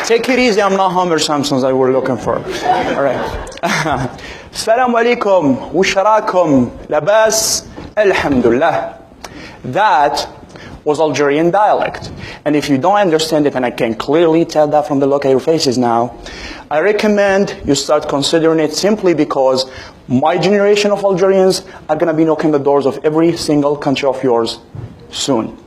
Take it easy, I'm not Homer Simpson that we're looking for. All right. Assalamu alaikum, وشراكم, labas, alhamdulillah. That was Algerian dialect. And if you don't understand it, and I can clearly tell that from the look at your faces now, I recommend you start considering it simply because my generation of Algerians are going to be knocking the doors of every single country of yours soon.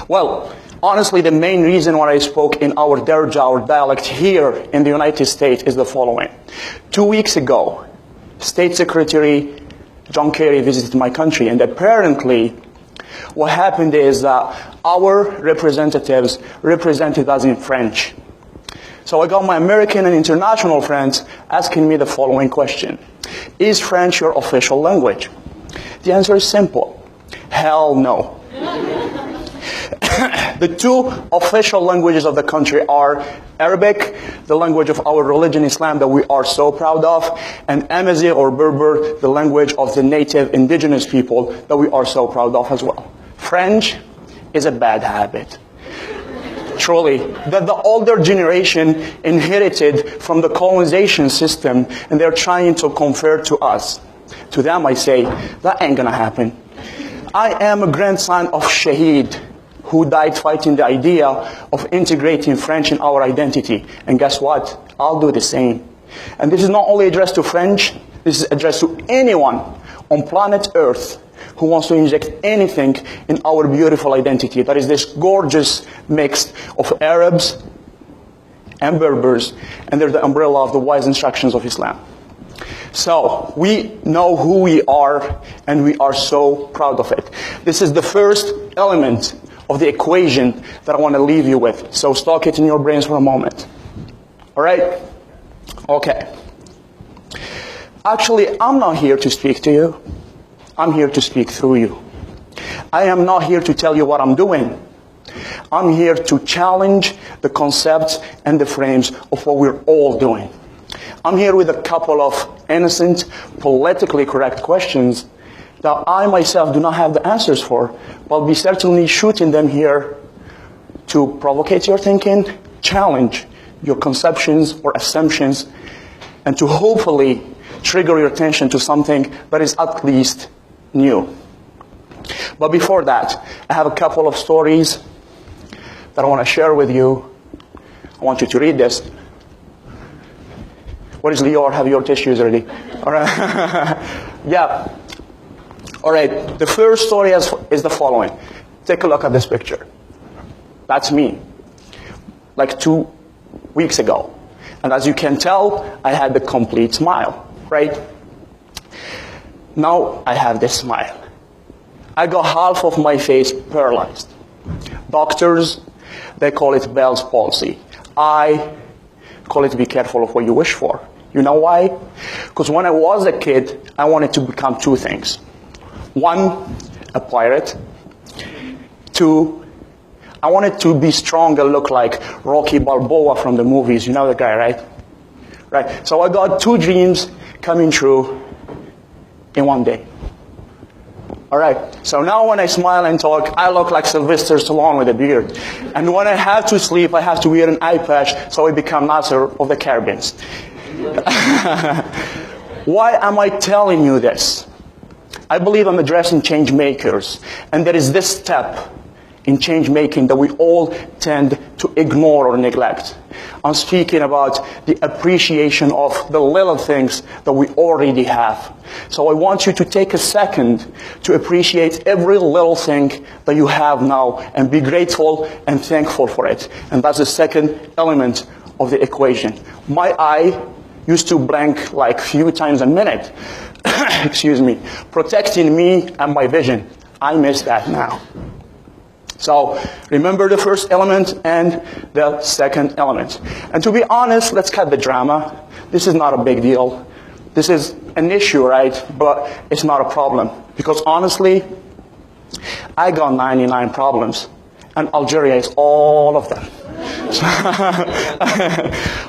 Well, honestly, the main reason why I spoke in our Darja, our dialect here in the United States, is the following. 2 weeks ago, State Secretary John Kerry visited my country, and apparently what happened is that our representatives represented us in French. So I got my American and international friends asking me the following question. Is French your official language? The answer is simple. Hell no. The two official languages of the country are Arabic, the language of our religion, Islam, that we are so proud of, and Amazigh or Berber, the language of the native indigenous people that we are so proud of as well. French is a bad habit. Truly, that the older generation inherited from the colonization system, and they're trying to convert to us. To them I say, that ain't gonna happen. I am a grandson of Shaheed, who died fighting the idea of integrating French in our identity. And guess what? I'll do the same. And this is not only addressed to French, this is addressed to anyone on planet Earth who wants to inject anything in our beautiful identity. That is this gorgeous mix of Arabs and Berbers, and they're the umbrella of the wise instructions of Islam. So, we know who we are, and we are so proud of it. This is the first element of the equation that I want to leave you with. So stock it in your brains for a moment. All right? Okay. Actually, I'm not here to speak to you. I'm here to speak through you. I am not here to tell you what I'm doing. I'm here to challenge the concepts and the frames of what we're all doing. I'm here with a couple of innocent, politically correct questions that I myself do not have the answers for, but I'll be certainly shooting them here to provocate your thinking, challenge your conceptions or assumptions, and to hopefully trigger your attention to something that is at least new. But before that, I have a couple of stories that I want to share with you. I want you to read this. What is Lior? Have your tissues ready? All right. Yeah. All right. The first story is the following. Take a look at this picture. That's me. Like 2 weeks ago. And as you can tell, I had the complete smile, right? Now I have this smile. I got half of my face paralyzed. Doctors, they call it Bell's palsy. I call it be careful of what you wish for. You know why? Because when I was a kid, I wanted to become two things. One, a pirate. Two, I wanted to be strong and look like Rocky Balboa from the movies. You know the guy, right? Right. So I got two dreams coming true in one day. All right. So now when I smile and talk, I look like Sylvester Stallone with a beard. And when I have to sleep, I have to wear an eye patch so I become Nasser of the Caribbean. Why am I telling you this? I believe I'm addressing change makers. And there is this step in change making that we all tend to ignore or neglect. I'm speaking about the appreciation of the little things that we already have. So I want you to take a second to appreciate every little thing that you have now and be grateful and thankful for it. And that's the second element of the equation. My eye used to blink like few times a minute, excuse me, protecting me and my vision. I miss that now. So remember the first element and the second element. And to be honest, let's cut the drama. This is not a big deal. This is an issue, right? But it's not a problem. Because honestly, I got 99 problems. And Algeria is all of them. So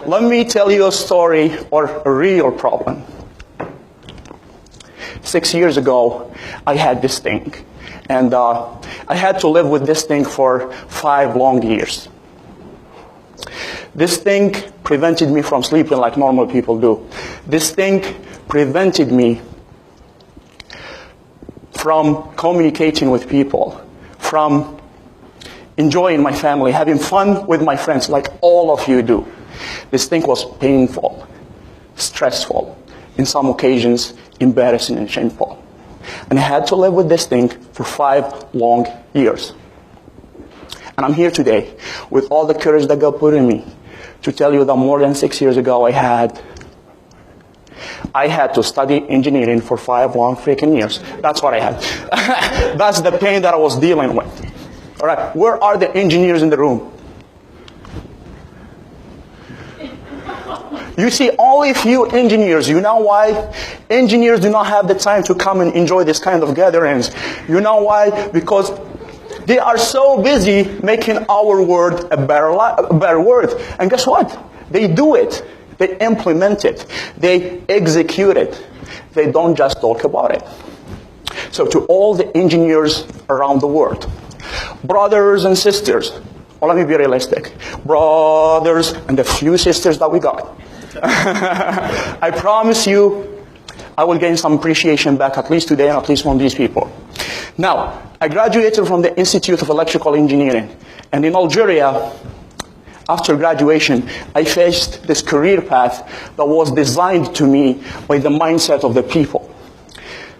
let me tell you a story or a real problem. 6 years ago, I had this thing. And I had to live with this thing for 5 long years. This thing prevented me from sleeping like normal people do. This thing prevented me from communicating with people, from enjoying my family, having fun with my friends like all of you do. This thing was painful, stressful, in some occasions embarrassing and shameful. And I had to live with this thing for 5 long years. And I'm here today with all the courage that God put in me to tell you that more than 6 years ago I had to study engineering for 5 long freaking years. That's what I had. That's the pain that I was dealing with. All right, where are the engineers in the room? You see, only few engineers. You know why? Engineers do not have the time to come and enjoy this kind of gatherings. You know why? Because they are so busy making our word a better word. And guess what? They do it. They implement it. They execute it. They don't just talk about it. So to all the engineers around the world, brothers and sisters, well, let me be realistic. Brothers and the few sisters that we got. I promise you, I will gain some appreciation back at least today and at least from these people. Now, I graduated from the Institute of Electrical Engineering. And in Algeria, after graduation, I faced this career path that was designed to me by the mindset of the people.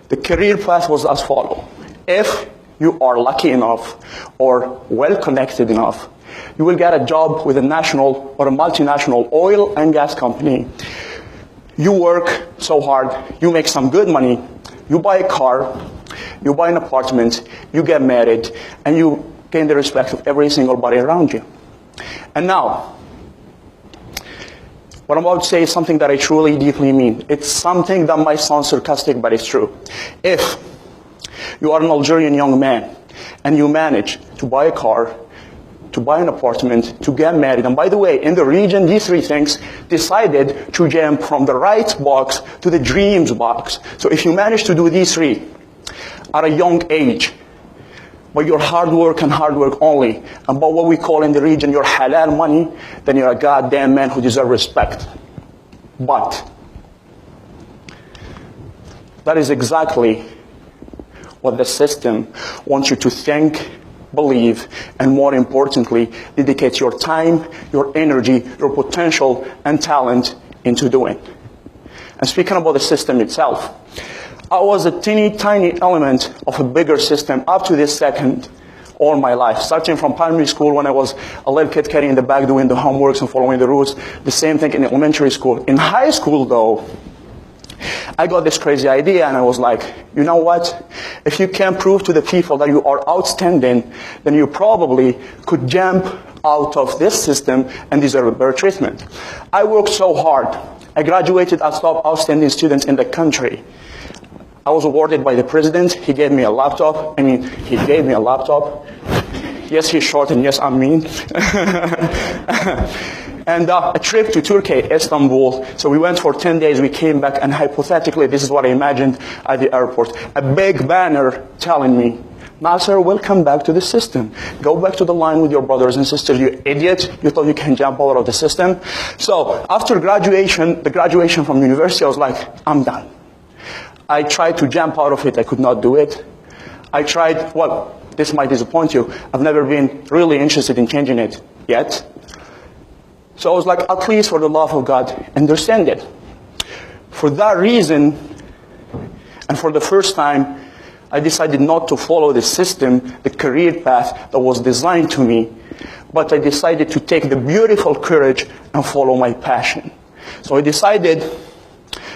The career path was as follows. If you are lucky enough or well-connected enough, you will get a job with a national or a multinational oil and gas company. You work so hard, you make some good money, you buy a car, you buy an apartment, you get married, and you gain the respect of every single body around you. And now, what I'm about to say is something that I truly, deeply mean. It's something that might sound sarcastic, but it's true. If you are an Algerian young man, and you manage to buy a car, to buy an apartment, to get married, and by the way, in the region, these 3 things decided to jump from the right box to the dreams box. So if you manage to do these 3 at a young age, by your hard work and hard work only, and by what we call in the region your halal money, then you're a goddamn man who deserves respect. But that is exactly what the system wants you to think, believe, and more importantly, dedicate your time, your energy, your potential, and talent into doing. And speaking about the system itself, I was a teeny tiny element of a bigger system up to this second all my life. Starting from primary school when I was a little kid carrying the bag, doing the homeworks and following the rules. The same thing in elementary school. In high school though, I got this crazy idea and I was like, you know what? If you can prove to the people that you are outstanding, then you probably could jump out of this system and deserve a better treatment. I worked so hard. I graduated as top outstanding student in the country. I was awarded by the president. He gave me a laptop. He gave me a laptop. Yes, he's short and yes, I'm mean. And a trip to Turkey, Istanbul. So we went for 10 days, we came back, and hypothetically, this is what I imagined at the airport. A big banner telling me, Nasser, welcome back to the system. Go back to the line with your brothers and sisters, you idiot. You thought you can jump out of the system? So after graduation, the graduation from university, I was like, I'm done. I tried to jump out of it, I could not do it. I tried, well, this might disappoint you, I've never been really interested in changing it yet. So I was like, at least for the love of God, understand it. For that reason, and for the first time, I decided not to follow the system, the career path that was designed to me, but I decided to take the beautiful courage and follow my passion. So I decided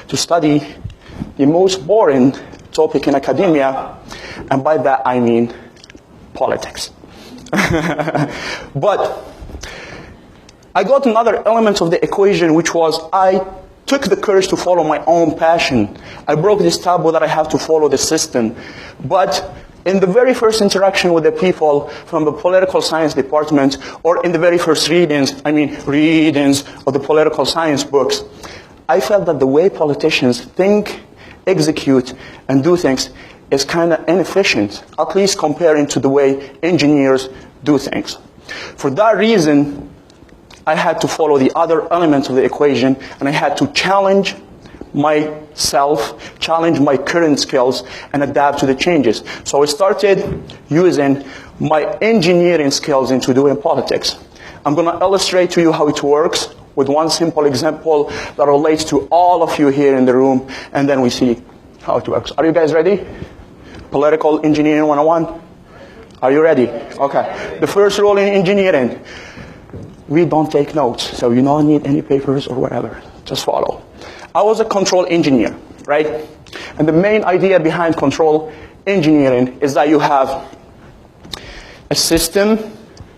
to study the most boring topic in academia, and by that I mean politics. But I got another element of the equation, which was I took the courage to follow my own passion. I broke this taboo that I have to follow the system. But in the very first interaction with the people from the political science department, or in the very first readings of the political science books, I felt that the way politicians think, execute, and do things is kind of inefficient, at least comparing to the way engineers do things. For that reason, I had to follow the other elements of the equation, and I had to challenge myself, challenge my current skills, and adapt to the changes. So I started using my engineering skills into doing politics. I'm going to illustrate to you how it works with one simple example that relates to all of you here in the room, and then we see how it works. Are you guys ready? Political Engineering 101? Are you ready? Okay. The first rule in engineering, we don't take notes, so you don't need any papers or whatever. Just follow. I was a control engineer, right? And the main idea behind control engineering is that you have a system,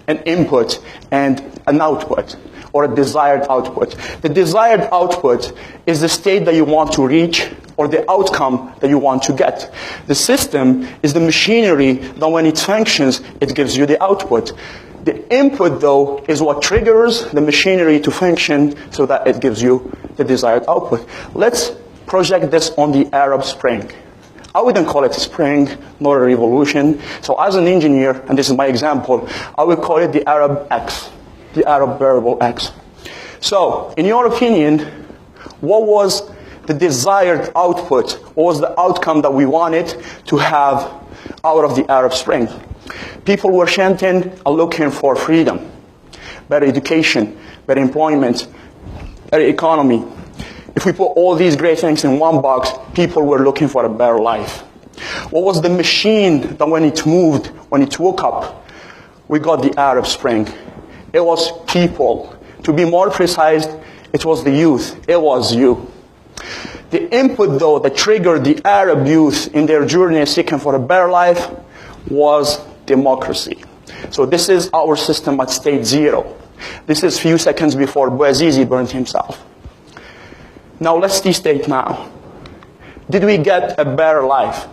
an input, and an output, or a desired output. The desired output is the state that you want to reach, or the outcome that you want to get. The system is the machinery that when it functions, it gives you the output. The input, though, is what triggers the machinery to function so that it gives you the desired output. Let's project this on the Arab Spring. I wouldn't call it a spring, nor a revolution. So as an engineer, and this is my example, I would call it the Arab X, the Arab variable X. So, in your opinion, what was the desired output? What was the outcome that we wanted to have out of the Arab Spring? People were chanting and looking for freedom, better education, better employment, better economy. If we put all these great things in one box, people were looking for a better life. What was the machine that when it moved, when it woke up, we got the Arab Spring? It was people. To be more precise, it was the youth. It was you. The input, though, that triggered the Arab youth in their journey seeking for a better life was democracy. So this is our system at state zero. This is few seconds before Bouazizi burned himself. Now let's de-state now. Did we get a better life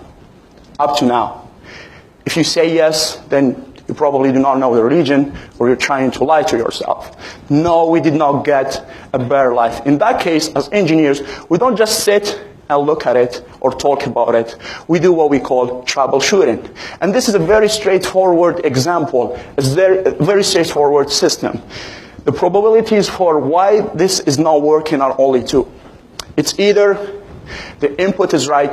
up to now? If you say yes, then you probably do not know the region, or you're trying to lie to yourself. No, we did not get a better life. In that case, as engineers, we don't just sit and look at it or talk about it. We do what we call troubleshooting. And this is a very straightforward example, a very straightforward system. The probabilities for why this is not working are only two. It's either the input is right,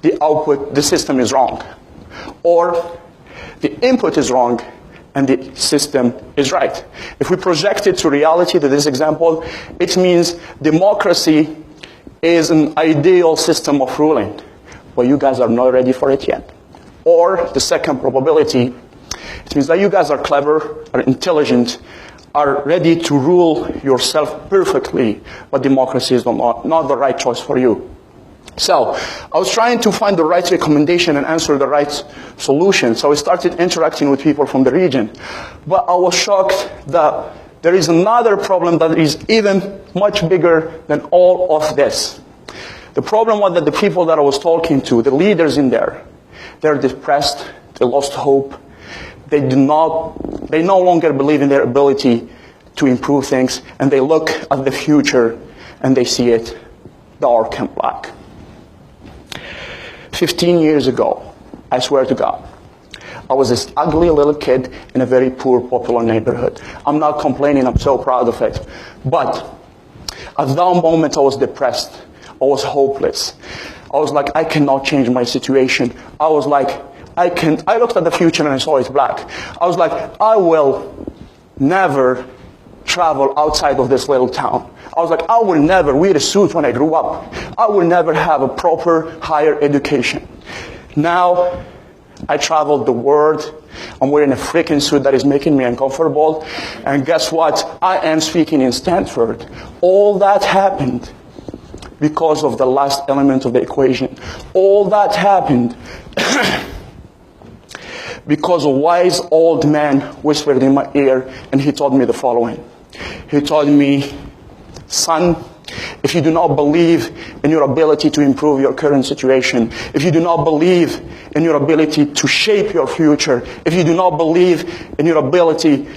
the output, the system is wrong. Or the input is wrong and the system is right. If we project it to reality, to this example, it means democracy is an ideal system of ruling, but you guys are not ready for it yet. Or the second probability, it means that you guys are clever, are intelligent, are ready to rule yourself perfectly, but democracy is not the right choice for you. So, I was trying to find the right recommendation and answer the right solution. So I started interacting with people from the region. But I was shocked that there is another problem that is even much bigger than all of this. The problem was that the people that I was talking to, the leaders in there, they're depressed, they lost hope, they no longer believe in their ability to improve things, and they look at the future and they see it dark and black. 15 years ago, I swear to God, I was this ugly little kid in a very poor, popular neighborhood. I'm not complaining, I'm so proud of it. But at that moment, I was depressed. I was hopeless. I was like, I cannot change my situation. I was like, I looked at the future and I saw it black. I was like, I will never travel outside of this little town. I was like, I will never wear a suit when I grew up. I will never have a proper higher education. Now, I traveled the world. I'm wearing a freaking suit that is making me uncomfortable. And guess what? I am speaking in Stanford. All that happened because of the last element of the equation. All that happened because a wise old man whispered in my ear and he told me the following. He told me, son, if you do not believe in your ability to improve your current situation, if you do not believe in your ability to shape your future, if you do not believe in your ability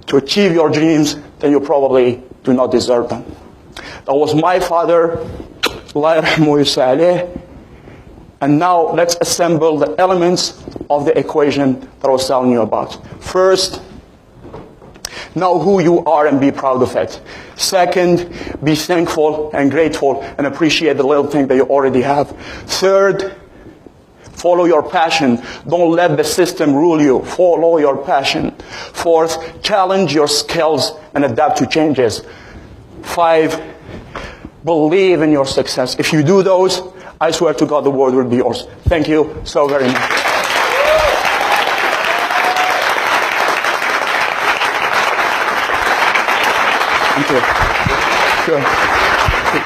to achieve your dreams, then you probably do not deserve them. That was my father, Allah yarhamu yusa'aleh. And now let's assemble the elements of the equation that I was telling you about. First, Know who you are and be proud of it. Second, be thankful and grateful and appreciate the little thing that you already have. Third, follow your passion. Don't let the system rule you. Follow your passion. Fourth, challenge your skills and adapt to changes. 5, believe in your success. If you do those, I swear to God, the world will be yours. Thank you so very much. Thank you. Sure.